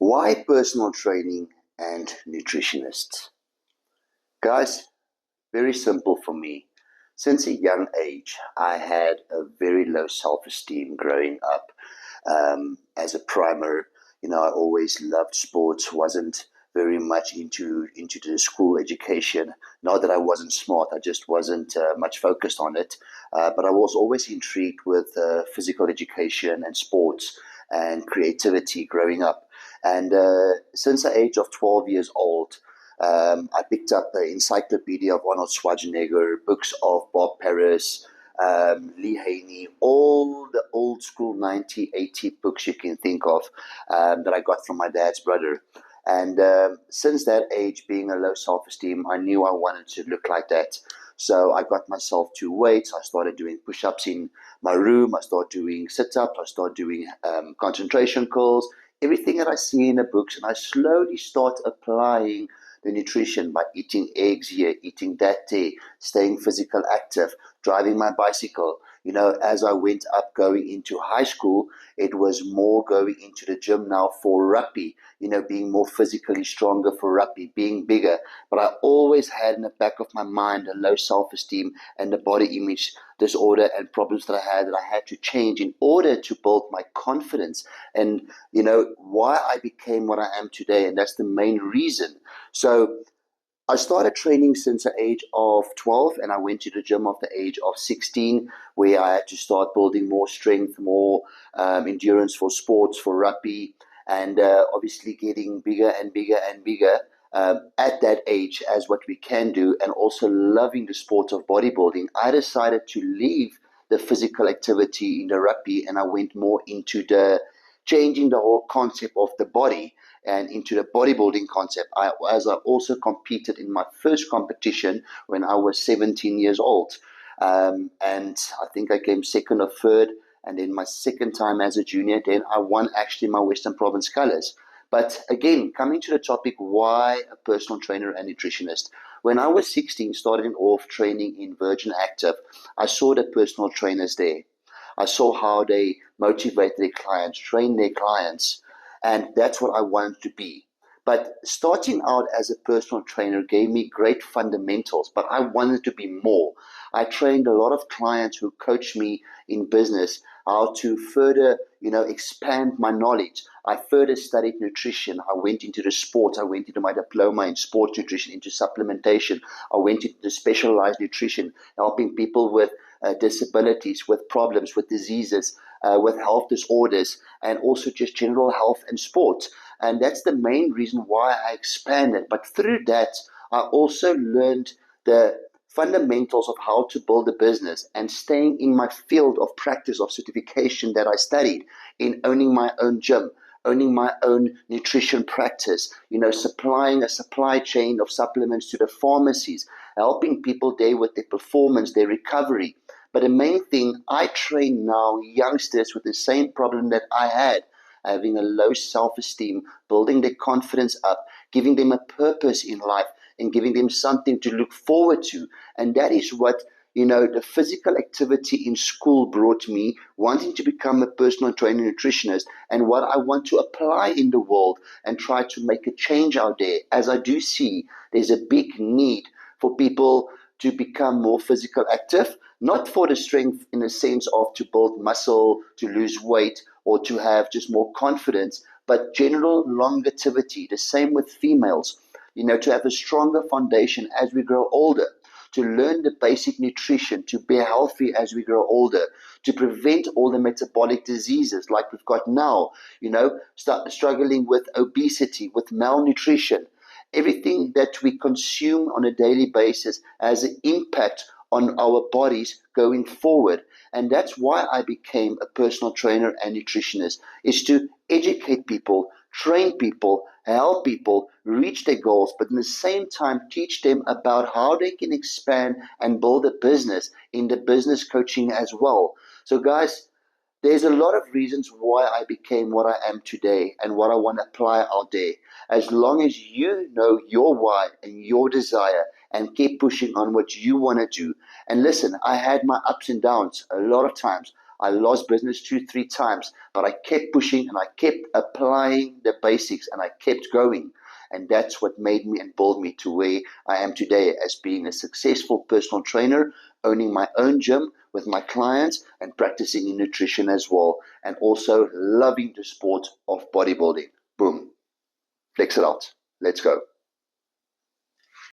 Why personal training and nutritionists? Guys, very simple for me. Since a young age, I had a very low self-esteem growing up. As a primer, I always loved sports, wasn't very much into the school education. Not that I wasn't smart, I just wasn't much focused on it. But I was always intrigued with physical education and sports and creativity growing up. And since the age of 12 years old, I picked up the encyclopedia of Arnold Schwarzenegger, books of Bob Paris, Lee Haney, all the old school 1980 books you can think of that I got from my dad's brother. And since that age, being a low self-esteem, I knew I wanted to look like that. So I got myself to weights. I started doing push-ups in my room. I started doing sit-ups. I started doing concentration curls, everything that I see in the books. And I slowly start applying the nutrition by eating eggs here, eating that there, staying physical active, driving my bicycle. As I went up going into high school, it was more going into the gym now for rugby, being more physically stronger for rugby, being bigger. But I always had in the back of my mind a low self-esteem and the body image disorder and problems that I had to change in order to build my confidence and, why I became what I am today. And that's the main reason. So I started training since the age of 12, and I went to the gym at the age of 16, where I had to start building more strength, more endurance for sports, for rugby, and obviously getting bigger and bigger and bigger at that age as what we can do, and also loving the sport of bodybuilding. I decided to leave the physical activity in the rugby, and I went more into the changing the whole concept of the body and into the bodybuilding concept. As I also competed in my first competition when I was 17 years old. And I think I came second or third. And then my second time as a junior, then I won actually my Western Province colors. But again, coming to the topic, why a personal trainer and nutritionist? When I was 16, starting off training in Virgin Active, I saw the personal trainers there. I saw how they motivate their clients, train their clients, and that's what I wanted to be. But starting out as a personal trainer gave me great fundamentals, but I wanted to be more. I trained a lot of clients who coached me in business how to further, expand my knowledge. I further studied nutrition. I went into the sports. I went into my diploma in sports nutrition, into supplementation. I went into specialized nutrition, helping people with disabilities, with problems, with diseases, with health disorders, and also just general health and sports. And that's the main reason why I expanded. But through that, I also learned the fundamentals of how to build a business and staying in my field of practice of certification that I studied in owning my own gym, owning my own nutrition practice, supplying a supply chain of supplements to the pharmacies, helping people there with their performance, their recovery. But the main thing, I train now youngsters with the same problem that I had, having a low self-esteem, building their confidence up, giving them a purpose in life, and giving them something to look forward to. And that is what, the physical activity in school brought me, wanting to become a personal trainer nutritionist, and what I want to apply in the world and try to make a change out there. As I do see, there's a big need for people to become more physical active, not for the strength in the sense of to build muscle, to lose weight, or to have just more confidence, but general longevity. The same with females, to have a stronger foundation as we grow older, to learn the basic nutrition, to be healthy as we grow older, to prevent all the metabolic diseases like we've got now, start struggling with obesity, with malnutrition. Everything that we consume on a daily basis has an impact on our bodies going forward. And that's why I became a personal trainer and nutritionist, is to educate people, train people, help people reach their goals, but at the same time teach them about how they can expand and build a business in the business coaching as well. So guys, there's a lot of reasons why I became what I am today and what I want to apply out there. As long as you know your why and your desire and keep pushing on what you want to do. And listen, I had my ups and downs a lot of times. I lost business 2, 3 times, but I kept pushing and I kept applying the basics and I kept going. And that's what made me and pulled me to where I am today as being a successful personal trainer, owning my own gym with my clients and practicing in nutrition as well. And also loving the sport of bodybuilding. Boom. Flex it out. Let's go.